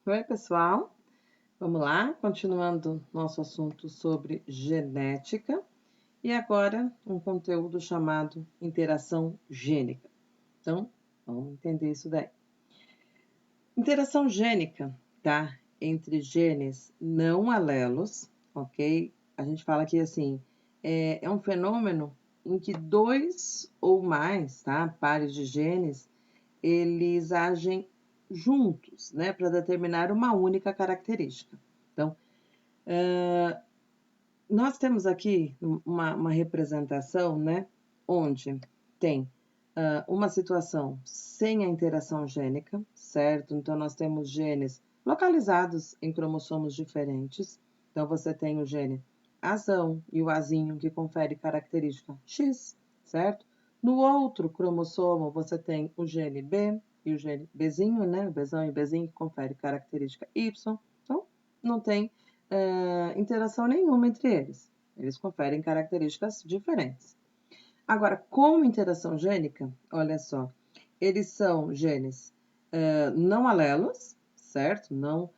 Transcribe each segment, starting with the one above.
Oi, pessoal. Vamos lá, continuando nosso assunto sobre genética. E agora, um conteúdo chamado interação gênica. Então, vamos entender isso daí. Interação gênica, tá? Entre genes não alelos, ok? A gente fala aqui assim, é um fenômeno em que dois ou mais, tá? Pares de genes, eles agem juntos, né? Para determinar uma única característica. Então, nós temos aqui uma representação, né? Onde tem uma situação sem a interação gênica, certo? Então, nós temos genes localizados em cromossomos diferentes. Então, você tem o gene azão e o azinho, que confere característica X, certo? No outro cromossomo, você tem o gene B e o gene Bzinho, né? O Bzão e o Bzinho, que confere característica Y. Então, não tem interação nenhuma entre eles. Eles conferem características diferentes. Agora, com interação gênica, olha só, eles são genes não alelos, certo? Não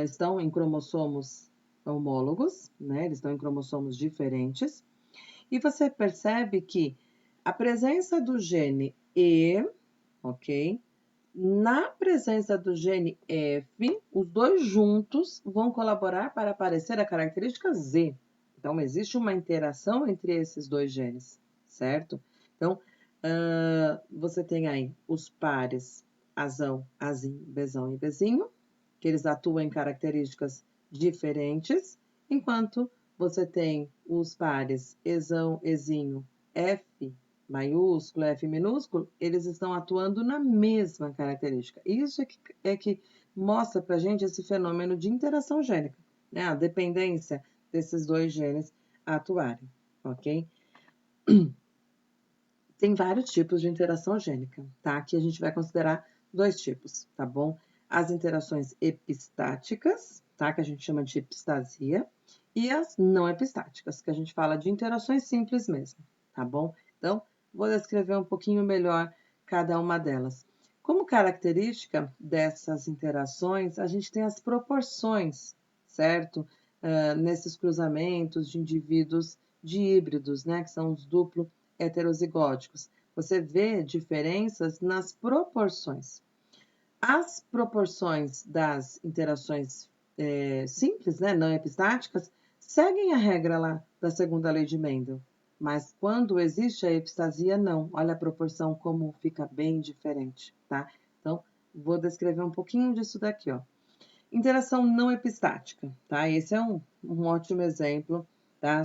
estão em cromossomos homólogos, né? Eles estão em cromossomos diferentes. E você percebe que a presença do gene E, ok? Na presença do gene F, os dois juntos vão colaborar para aparecer a característica Z. Então, existe uma interação entre esses dois genes, certo? Então, você tem aí os pares azão, azinho, bezão e bezinho, que eles atuam em características diferentes, enquanto você tem os pares ezão, ezinho, F maiúsculo, F minúsculo, eles estão atuando na mesma característica. Isso é que mostra para a gente esse fenômeno de interação gênica, né? A dependência desses dois genes atuarem, ok? Tem vários tipos de interação gênica, tá? Aqui a gente vai considerar dois tipos, tá bom? As interações epistáticas, tá? Que a gente chama de epistasia, e as não epistáticas, que a gente fala de interações simples mesmo, tá bom? Então, vou descrever um pouquinho melhor cada uma delas. Como característica dessas interações, a gente tem as proporções, certo? Nesses cruzamentos de indivíduos de híbridos, né? Que são os duplo heterozigóticos. Você vê diferenças nas proporções. As proporções das interações simples, né, não epistáticas, seguem a regra lá da segunda lei de Mendel. Mas quando existe a epistasia, não. Olha a proporção como fica bem diferente, tá? Então, vou descrever um pouquinho disso daqui, ó. Interação não epistática, tá? Esse é um ótimo exemplo, tá?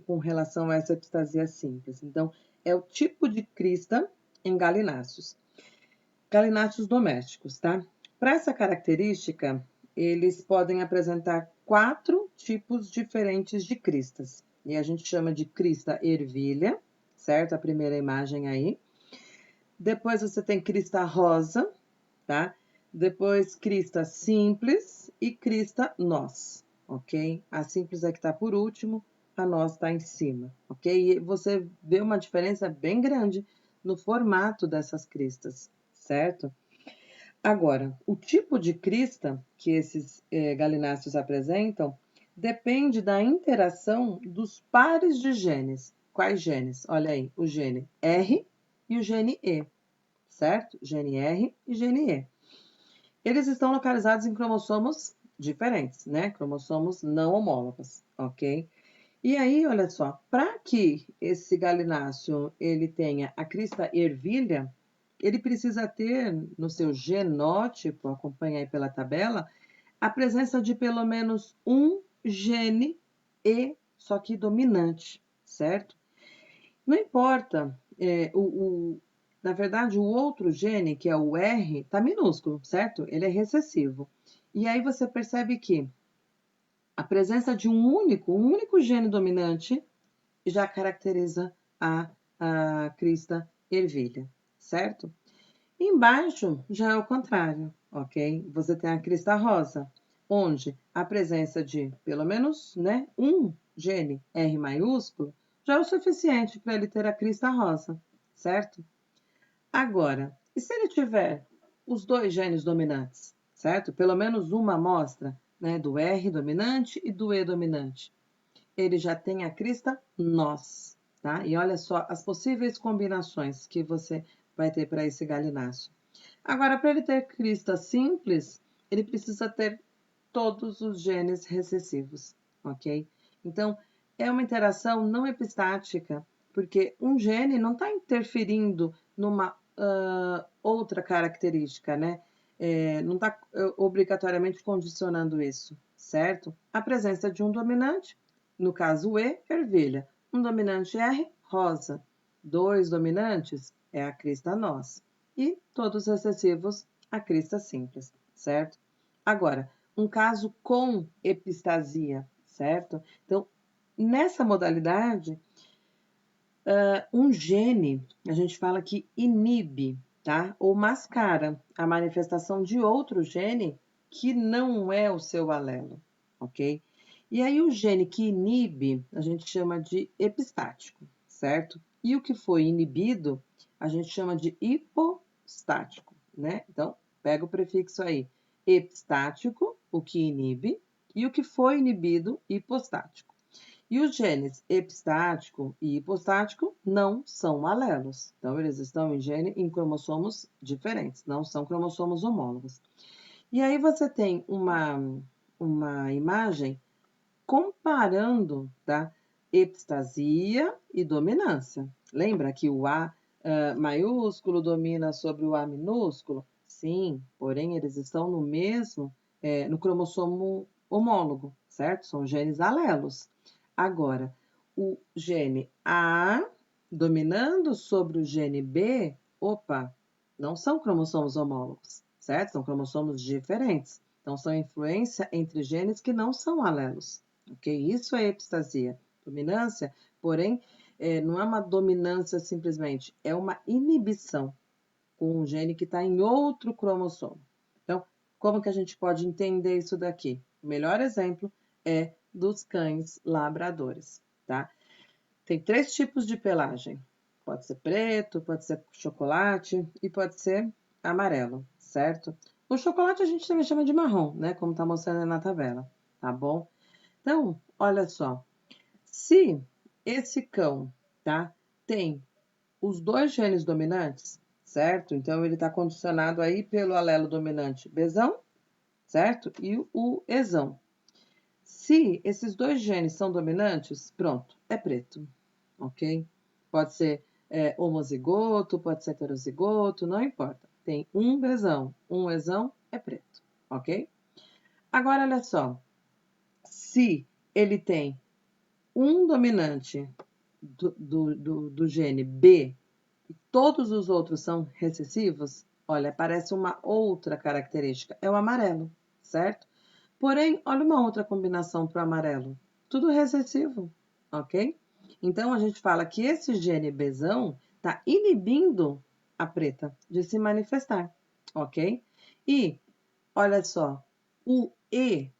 Com relação a essa epistasia simples. Então, é o tipo de crista em galináceos. Galináceos domésticos, tá? Para essa característica, eles podem apresentar 4 tipos diferentes de cristas. E a gente chama de crista ervilha, certo? A primeira imagem aí. Depois você tem crista rosa, tá? Depois crista simples e crista nós, ok? A simples é que tá por último, a nós tá em cima, ok? E você vê uma diferença bem grande no formato dessas cristas, certo? Agora, o tipo de crista que esses galináceos apresentam depende da interação dos pares de genes. Quais genes? Olha aí, o gene R e o gene E, certo? Gene R e gene E. Eles estão localizados em cromossomos diferentes, né? Cromossomos não homólogos, ok? E aí, olha só, para que esse galináceo ele tenha a crista ervilha, ele precisa ter no seu genótipo, acompanha aí pela tabela, a presença de pelo menos um gene E, só que dominante, certo? Não importa, na verdade, o outro gene, que é o R, tá minúsculo, certo? Ele é recessivo. E aí você percebe que a presença de um único gene dominante já caracteriza a crista ervilha, certo? Embaixo já é o contrário, ok? Você tem a crista rosa, onde a presença de pelo menos, né, um gene R maiúsculo já é o suficiente para ele ter a crista rosa, certo? Agora, e se ele tiver os dois genes dominantes, certo? Pelo menos uma amostra, né, do R dominante e do E dominante. Ele já tem a crista nós, tá? E olha só as possíveis combinações que você vai ter para esse galináceo. Agora, para ele ter crista simples, ele precisa ter todos os genes recessivos, ok? Então, é uma interação não epistática, porque um gene não está interferindo numa outra característica, né? Não está obrigatoriamente condicionando isso, certo? A presença de um dominante, no caso o E, ervilha. Um dominante R, rosa. Dois dominantes é a crista nós. E todos recessivos, a crista simples, certo? Agora, um caso com epistasia, certo? Então, nessa modalidade, um gene, a gente fala que inibe, tá? Ou mascara a manifestação de outro gene que não é o seu alelo, ok? E aí, o gene que inibe, a gente chama de epistático, certo? E o que foi inibido, a gente chama de hipostático, né? Então, pega o prefixo aí, epistático, o que inibe, e o que foi inibido, hipostático. E os genes epistático e hipostático não são alelos. Então, eles estão em cromossomos diferentes, não são cromossomos homólogos. E aí você tem uma imagem comparando, tá? Epistasia e dominância. Lembra que o A maiúsculo domina sobre o A minúsculo? Sim, porém eles estão no cromossomo homólogo, certo? São genes alelos. Agora, o gene A dominando sobre o gene B, opa, não são cromossomos homólogos, certo? São cromossomos diferentes. Então, são influência entre genes que não são alelos, ok? Isso é epistasia. Dominância, porém, não é uma dominância simplesmente, é uma inibição com um gene que está em outro cromossomo. Então, como que a gente pode entender isso daqui? O melhor exemplo é dos cães labradores, tá? Tem 3 tipos de pelagem. Pode ser preto, pode ser chocolate e pode ser amarelo, certo? O chocolate a gente também chama de marrom, né? Como tá mostrando na tabela, tá bom? Então, olha só. Se esse cão, tá, tem os 2 genes dominantes, certo? Então, ele está condicionado aí pelo alelo dominante Bzão, certo? E o Ezão. Se esses 2 genes são dominantes, pronto, é preto, ok? Pode ser homozigoto, pode ser heterozigoto, não importa. Tem um Bzão, um Ezão, é preto, ok? Agora, olha só. Se ele tem um dominante do gene B e todos os outros são recessivos, olha, aparece uma outra característica, é o amarelo, certo? Porém, olha uma outra combinação para o amarelo, tudo recessivo, ok? Então, a gente fala que esse gene Bzão está inibindo a preta de se manifestar, ok? E, olha só, o E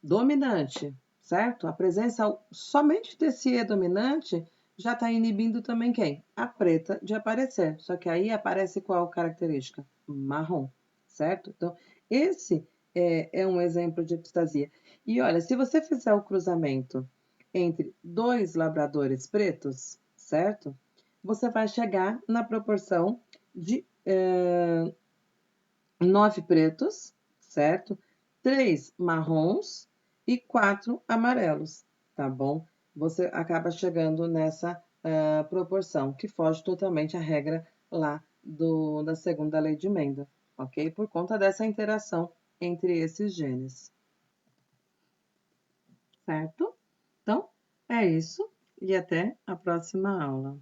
dominante, certo? A presença somente desse E dominante já está inibindo também quem? A preta de aparecer. Só que aí aparece qual característica? Marrom, certo? Então, esse é um exemplo de epistasia. E olha, se você fizer o cruzamento entre 2 labradores pretos, certo? Você vai chegar na proporção de 9 pretos, certo? 3 marrons e 4 amarelos, tá bom? Você acaba chegando nessa proporção, que foge totalmente à regra lá da segunda lei de Mendel, ok? Por conta dessa interação entre esses genes, certo? Então, é isso e até a próxima aula.